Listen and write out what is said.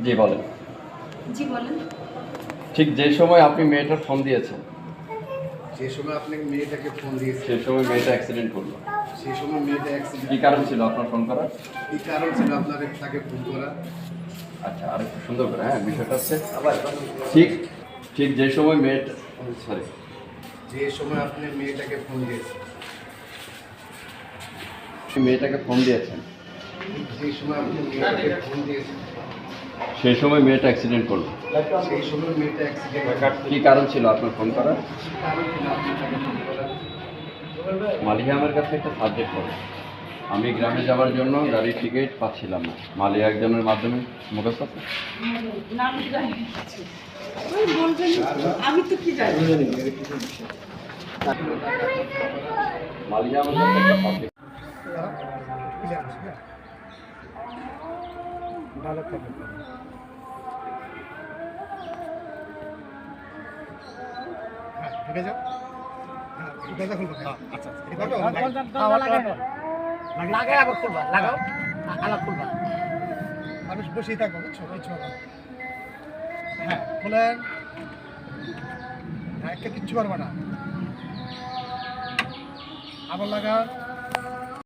জি বলেন। জি বলেন। ঠিক যে সময় আপনি মেয়েটার ফোন দিয়েছেন যে সময় আপনি মেয়েটাকে ফোন দিয়েছেন সেই সময় মেয়েটা অ্যাক্সিডেন্ট করলো, সেই সময় মেয়েটা কি অ্যাক্সিডেন্ট কারণ ছিল আপনার ফোন করার? কি কারণ ছিল আপনার তাকে ফোন করা? আচ্ছা, আরেকটু সুন্দর করে, হ্যাঁ, বিষয়টা হচ্ছে ঠিক ঠিক যে সময় মেয়েটা, সরি, যে সময় আপনি মেয়েটাকে ফোন দিয়েছেন মেয়েটাকে ফোন দিয়েছেন যে সময় আপনি মেয়েটাকে ফোন দিয়েছেন সেই সময় মেয়েটা অ্যাক্সিডেন্ট করলো, সেই সময় মেয়েটা অ্যাক্সিডেন্ট কি কারণ ছিল আপনার ফোন করার? কারণ ছিল আপনি তাকে ফোন করার? মালিহা আমার কাছে একটা সাবজেক্ট করে, আমি গ্রামে যাওয়ার জন্য গাড়ির টিকিট পাচ্ছিলাম না, মালিহা একজনের মাধ্যমে মুখস্থ আছে। নাম জানি কিছু। ওই বলবেন, আমি তো কি জানি। মালিহা আমার কাছে একটা সাবজেক্ট, ঢুকে যাও। দরজা খুলবো। আচ্ছা লাগাই আবার খুলবা, লাগাও আলাপ খুলবা। মানুষ বসেই থাকবো, বুঝছো? কিছু হবে না। হ্যাঁ, খোলেন। হ্যাঁ, কিচ্ছু পারবে না। আবার লাগান।